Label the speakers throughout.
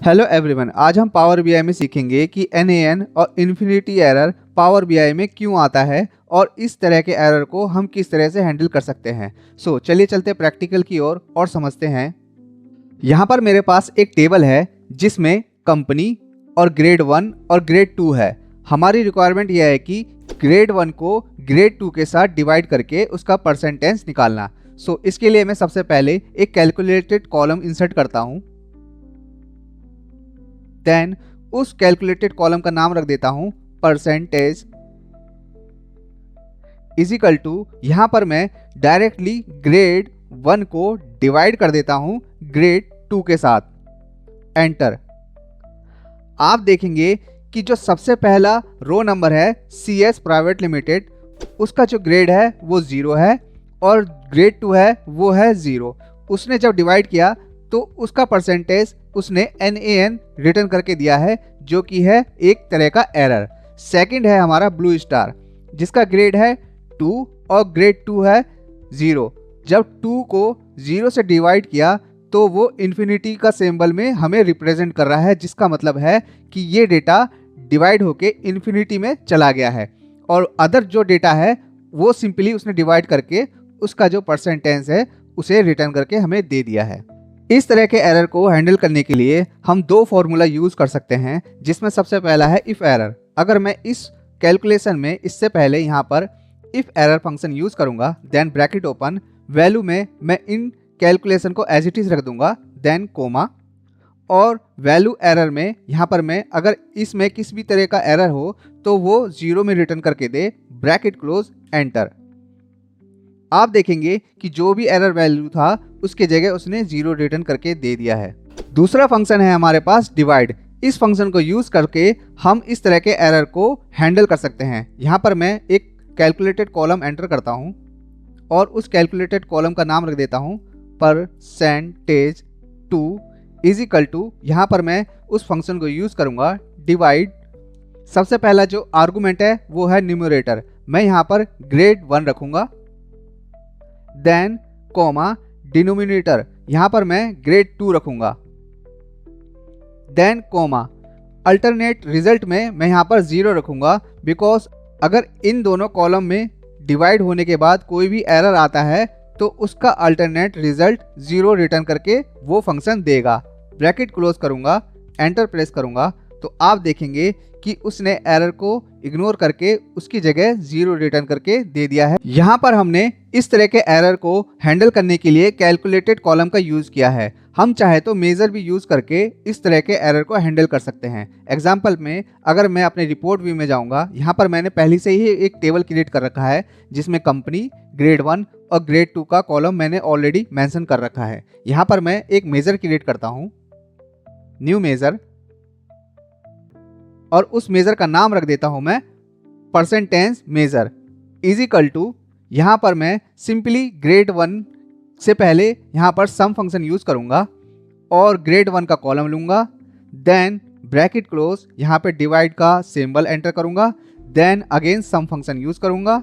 Speaker 1: Hello everyone, आज हम power BI में सीखेंगे कि NaN और इन्फिनिटी एरर पावर बीआई में क्यों आता है और इस तरह के एरर को हम किस तरह से हैंडल कर सकते हैं। चलिए चलते प्रैक्टिकल की ओर और समझते हैं। यहाँ पर मेरे पास एक टेबल है जिसमें कंपनी और ग्रेड 1 और ग्रेड 2 है। हमारी रिक्वायरमेंट यह है कि ग्रेड 1 को ग्रेड 2 के साथ डिवाइड करके उसका परसेंटेज निकालना। इसके लिए मैं सबसे पहले एक कैलकुलेटेड कॉलम इंसर्ट करता हूँ। देन उस कैलकुलेटेड कॉलम का नाम रख देता हूं परसेंटेज इज इक्वल टू, यहां पर मैं डायरेक्टली ग्रेड 1 को डिवाइड कर देता हूं ग्रेड 2 के साथ। एंटर। आप देखेंगे कि जो सबसे पहला रो नंबर है CS प्राइवेट लिमिटेड, उसका जो ग्रेड है वो 0 है और ग्रेड 2 है वो है 0। उसने जब डिवाइड किया तो उसका परसेंटेज उसने NaN रिटर्न करके दिया है, जो कि है एक तरह का एरर। सेकंड है हमारा ब्लू स्टार, जिसका ग्रेड है 2 और ग्रेड 2 है 0। जब 2 को 0 से डिवाइड किया तो वो इन्फिनिटी का सिंबल में हमें रिप्रेजेंट कर रहा है, जिसका मतलब है कि ये डेटा डिवाइड होके इन्फिनिटी में चला गया है। और अदर जो डेटा है वो सिंपली उसने डिवाइड करके उसका जो परसेंटेज है उसे रिटर्न करके हमें दे दिया है। इस तरह के एरर को हैंडल करने के लिए हम दो फॉर्मूला यूज कर सकते हैं, जिसमें सबसे पहला है इफ एरर। अगर मैं इस कैलकुलेशन में इससे पहले यहाँ पर इफ एरर फंक्शन यूज करूंगा, देन ब्रैकेट ओपन, वैल्यू में मैं इन कैलकुलेशन को एज इट इज रख दूंगा, देन कोमा, और वैल्यू एरर में यहाँ पर मैं अगर इसमें किसी भी तरह का एरर हो तो वो 0 में रिटर्न करके दे, ब्रैकेट क्लोज, एंटर। आप देखेंगे कि जो भी एरर वैल्यू था उसके जगह उसने 0 रिटर्न करके दे दिया है। दूसरा फंक्शन है हमारे पास डिवाइड। इस फंक्शन को यूज करके हम इस तरह के एरर को हैंडल कर सकते हैं। यहाँ पर मैं एक कैलकुलेटेड कॉलम एंटर करता हूँ और उस कैलकुलेटेड कॉलम का नाम रख देता हूँ परसेंटेज 2 इज इक्वल टू, यहाँ पर मैं उस फंक्शन को यूज करूँगा डिवाइड। सबसे पहला जो आर्गूमेंट है वो है न्यूमरेटर, मैं यहाँ पर ग्रेड 1 रखूँगा, देन कोमा, डिनोमिनेटर यहां पर मैं ग्रेड 2 रखूंगा, देन कोमा, अल्टरनेट रिजल्ट में मैं यहां पर 0 रखूंगा, बिकॉज अगर इन दोनों कॉलम में डिवाइड होने के बाद कोई भी एरर आता है तो उसका अल्टरनेट रिजल्ट 0 रिटर्न करके वो फंक्शन देगा। ब्रैकेट क्लोज करूंगा, एंटर प्रेस करूंगा तो आप देखेंगे कि उसने एरर को इग्नोर करके उसकी जगह 0 रिटर्न करके दे दिया है। यहाँ पर हमने इस तरह के एरर को हैंडल करने के लिए कैलकुलेटेड कॉलम का यूज किया है। हम चाहे तो मेजर भी यूज करके इस तरह के एरर को हैंडल कर सकते हैं। एग्जाम्पल में अगर मैं अपने रिपोर्ट व्यू में जाऊंगा, यहाँ पर मैंने पहले से ही एक टेबल क्रिएट कर रखा है जिसमें कंपनी, ग्रेड 1 और ग्रेड 2 का कॉलम मैंने ऑलरेडी मेंशन कर रखा है। यहाँ पर मैं एक मेजर क्रिएट करता हूँ, न्यू मेजर, और उस मेजर का नाम रख देता हूं मैं percentage measure is equal to, यहां पर मैं सिंपली ग्रेड 1 से पहले यहां पर सम फंक्शन यूज करूंगा और ग्रेड 1 का कॉलम लूंगा, देन ब्रैकेट क्लोज, यहां पे डिवाइड का सिंबल एंटर करूंगा, then again some function use करूंगा,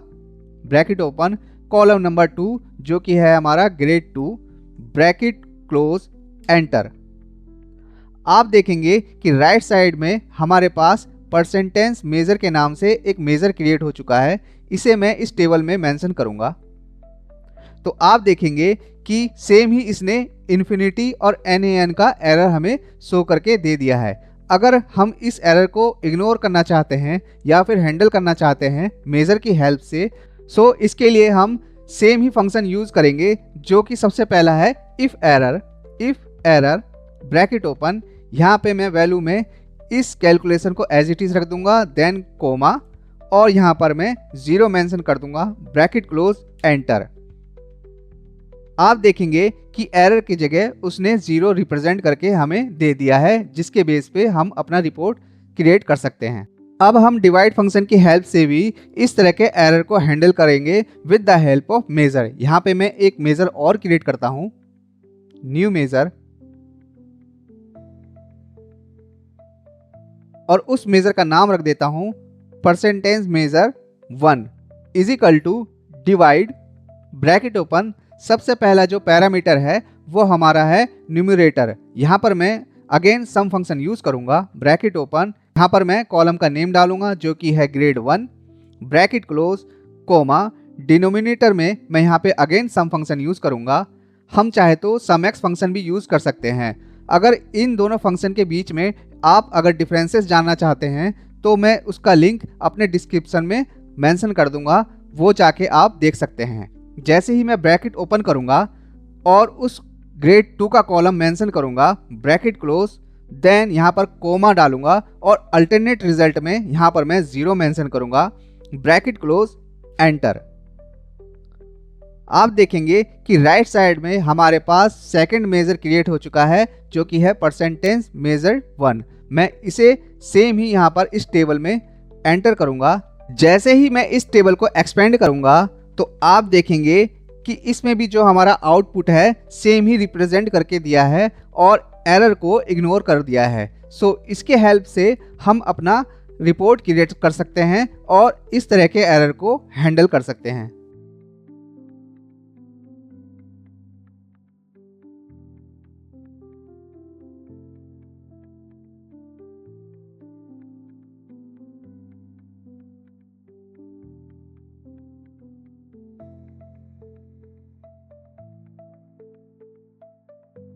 Speaker 1: ब्रैकेट ओपन, कॉलम नंबर 2 जो कि है हमारा ग्रेड 2, ब्रैकेट क्लोज, एंटर। आप देखेंगे कि राइट साइड में हमारे पास परसेंटेज मेजर के नाम से एक मेजर क्रिएट हो चुका है। इसे मैं इस टेबल में मेंशन करूंगा तो आप देखेंगे कि सेम ही इसने इन्फिनिटी और NaN का एरर हमें शो करके दे दिया है। अगर हम इस एरर को इग्नोर करना चाहते हैं या फिर हैंडल करना चाहते हैं मेजर की हेल्प से, इसके लिए हम सेम ही फंक्शन यूज करेंगे जो कि सबसे पहला है इफ एरर ब्रैकेट ओपन, यहाँ पे मैं वैल्यू में इस कैलकुलेशन को एज इट इज रख दूंगा, देन कोमा, और यहाँ पर मैं 0 मेंशन कर दूंगा, ब्रैकेट क्लोज, एंटर। आप देखेंगे कि एरर की जगह उसने 0 रिप्रेजेंट करके हमें दे दिया है, जिसके बेस पे हम अपना रिपोर्ट क्रिएट कर सकते हैं। अब हम डिवाइड फंक्शन की हेल्प से भी इस तरह के एरर को हैंडल करेंगे with the help of measure. यहाँ पे मैं एक मेजर और क्रिएट करता हूँ, न्यू मेजर, और उस मेजर का नाम रख देता हूं percentage measure 1 is equal to divide, bracket open, सबसे पहला जो पैरामीटर है वो हमारा है न्यूमरेटर। यहाँ पर मैं अगेन सम फंक्शन यूज करूंगा, ब्रैकेट ओपन, यहाँ पर मैं कॉलम का नेम डालूंगा जो कि है grade 1, bracket close, comma, denominator में मैं यहाँ पे अगेन सम फंक्शन यूज करूंगा। हम चाहे तो सम एक्स फंक्शन भी यूज कर सकते हैं। अगर इन दोनों फंक्शन के बीच में आप अगर डिफरेंसेस जानना चाहते हैं तो मैं उसका लिंक अपने डिस्क्रिप्शन में मेंशन कर दूंगा, वो जाके आप देख सकते हैं। जैसे ही मैं ब्रैकेट ओपन करूंगा और उस ग्रेड 2 का कॉलम मेंशन करूंगा, ब्रैकेट क्लोज, देन यहाँ पर कोमा डालूंगा और अल्टरनेट रिजल्ट में यहाँ पर मैं 0 मेंशन करूंगा, ब्रैकेट क्लोज, एंटर। आप देखेंगे कि राइट साइड में हमारे पास सेकंड मेजर क्रिएट हो चुका है जो कि है परसेंटेज मेजर 1। मैं इसे सेम ही यहाँ पर इस टेबल में एंटर करूंगा। जैसे ही मैं इस टेबल को एक्सपेंड करूंगा तो आप देखेंगे कि इसमें भी जो हमारा आउटपुट है सेम ही रिप्रेजेंट करके दिया है और एरर को इग्नोर कर दिया है। सो इसके हेल्प से हम अपना रिपोर्ट क्रिएट कर सकते हैं और इस तरह के एरर को हैंडल कर सकते हैं।